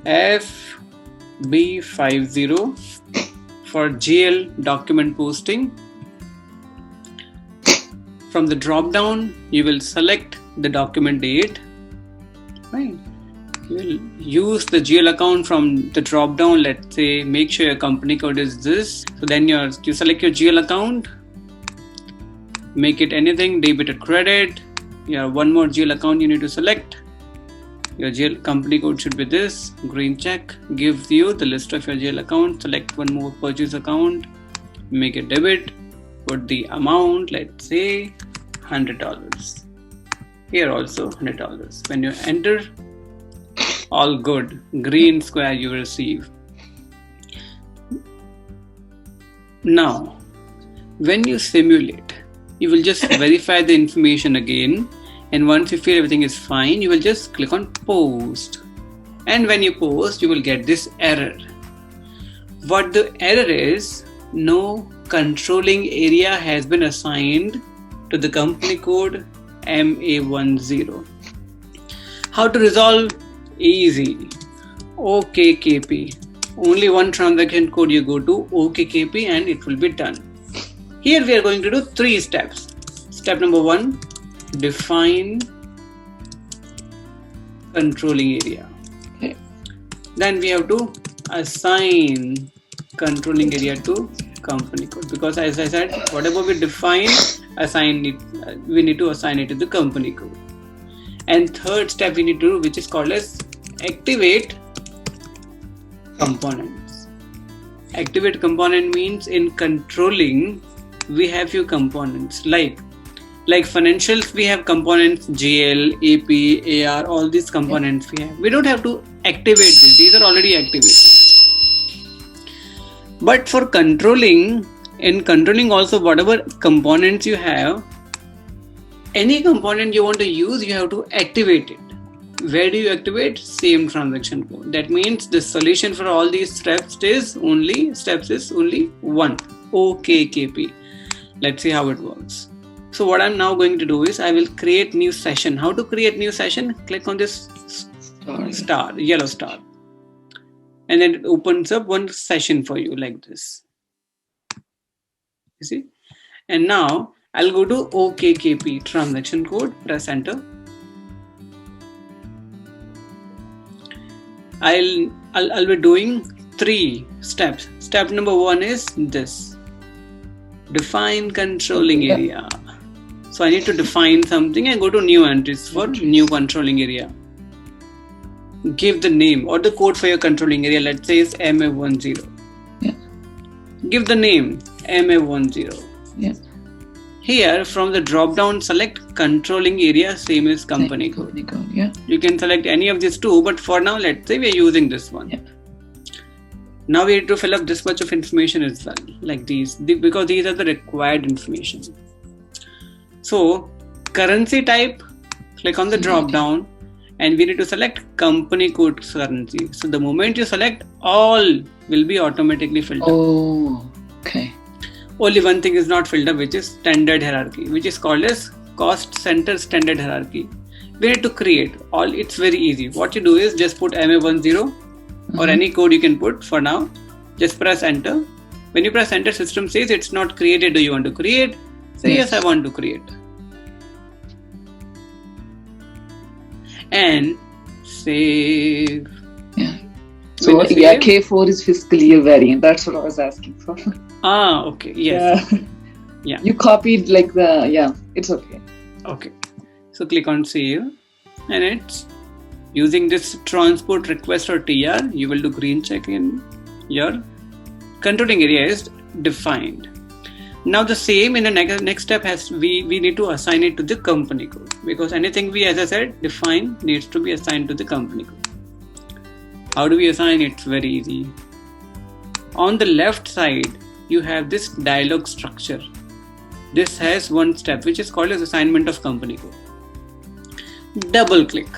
FB50 for GL document posting. From the drop down, you will select the document date. Right. You will use the GL account from the drop down. Let's say make sure your company code is this. So then you select your GL account, make it anything, debit or credit. You have one more GL account you need to select. Your GL company code should be this. Green check gives you the list of your GL account. Select one more purchase account, make it debit, put the amount, let's say $100. Here also $100. When you enter, all good, green square you receive. Now, when you simulate, you will just verify the information again, and once you feel everything is fine, you will just click on post. And when you post, you will get this error. What the error is, no controlling area has been assigned to the company code MA10. How to resolve? Easy. OKKP. Only one transaction code you go to OKKP and it will be done. Here we are going to do 3 steps. Step number 1, define controlling area. Okay. Then we have to assign controlling area to company code, because as I said, whatever we define, we need to assign it to the company code. And third step we need to do, which is called as activate components. Activate component means in controlling we have few components like financials. We have components GL, AP, AR, all these components we have. We don't have to activate this. These are already activated. But for controlling, in controlling also, whatever components you have, any component you want to use, you have to activate it. Where do you activate? Same transaction code. That means the solution for all these steps is only one, OKKP. Let's see how it works. So what I'm now going to do is I will create new session. How to create new session? Click on this star, yellow star. And then it opens up one session for you like this. You see? And now I'll go to OKKP transaction code, press enter. I'll be doing 3 steps. Step number 1 is this. Define controlling area. So I need to define something and go to new entries for new controlling area. Give the name or the code for your controlling area. Let's say it's MA10. Yeah. Give the name MA10. Yeah. Here from the drop down, select controlling area, same as company code. Yeah. You can select any of these 2, but for now, let's say we're using this one. Yeah. Now we need to fill up this much of information as well, like these, because these are the required information. So currency type, click on the drop down, and we need to select company code currency. So the moment you select, all will be automatically filled up. Oh, okay. Only one thing is not filled up, which is standard hierarchy, which is called as cost center standard hierarchy. We need to create all. It's very easy. What you do is just put MA10 or any code you can put for now. Just press enter. When you press enter, system says it's not created. Do you want to create? Say yes, I want to create. And save. Yeah. So yeah, K4 is fiscal year variant. That's what I was asking for. Ah, okay. Yes. Yeah. You copied like it's okay. Okay. So click on save, and it's using this transport request or TR. You will do green check in your controlling area is defined. Now the same in the next step we need to assign it to the company code, because anything we, as I said, define needs to be assigned to the company code. How do we assign it? It's very easy. On the left side, you have this dialog structure. This has one step which is called as assignment of company code. Double click.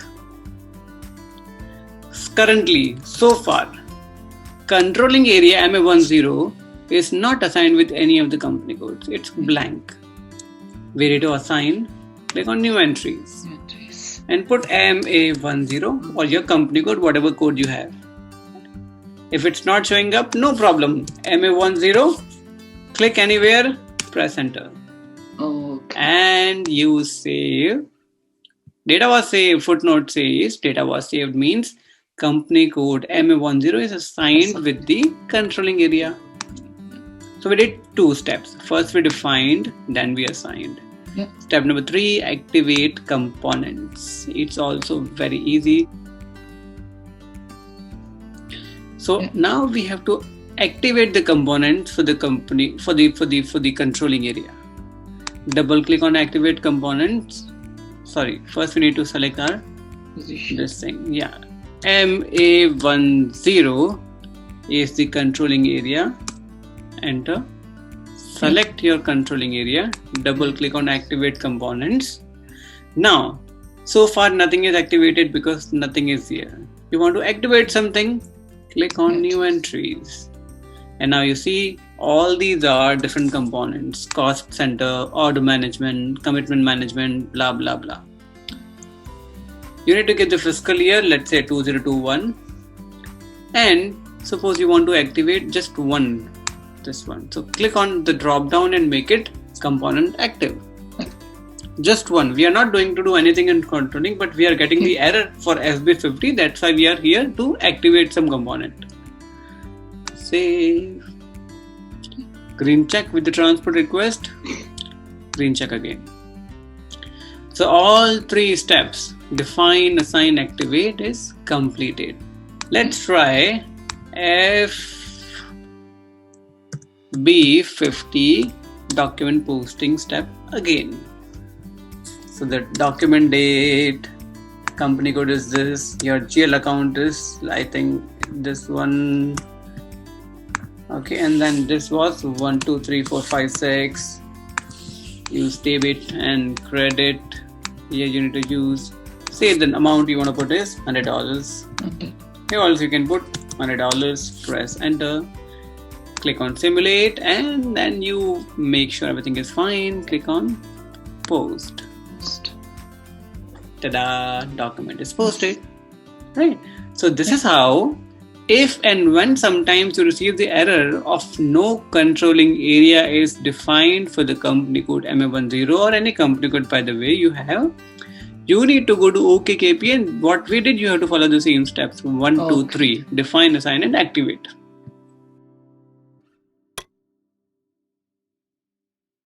Currently, so far, controlling area MA10 is not assigned with any of the company codes. It's blank. We need to assign. Click on new entries and put MA10 or your company code, whatever code you have. If it's not showing up, no problem. MA10, click anywhere, press enter. Okay. And you save. Data was saved. Footnote says data was saved means company code MA10 is assigned with the controlling area. So we did 2 steps. First we defined, then we assigned. Yeah. Step number 3, activate components. It's also very easy. So now we have to activate the components for the company for the controlling area. Double click on activate components. Sorry, first we need to select our this thing. Yeah, MA10 is the controlling area. Enter. Select your controlling area. Double click on activate components. Now, so far nothing is activated because nothing is here. You want to activate something? Click on new entries. And now you see all these are different components: cost center, order management, commitment management, blah blah blah. You need to get the fiscal year, let's say 2021, and suppose you want to activate just one, this one. So click on the drop down and make it component active. Just one. We are not going to do anything in controlling, but we are getting the error for SB50. That's why we are here to activate some component. Save. Green check with the transport request. Green check again. So all 3 steps, define, assign, activate, is completed. Let's try FB50 document posting step again. So the document date, company code is this, your GL account is, I think, this one. Okay, and then this was 1, 2, 3, 4, 5, 6. Use debit and credit. Here you need to use, say the amount you want to put is $100. Okay. Here also you can put $100. Press enter. Click on simulate, and then you make sure everything is fine. Click on post. Ta-da! Document is posted. Right. So this is how, if and when sometimes you receive the error of no controlling area is defined for the company code MA10 or any company code, by the way, you need to go to OKKP, and what we did, you have to follow the same steps: 1, 2, 3, define, assign, and activate.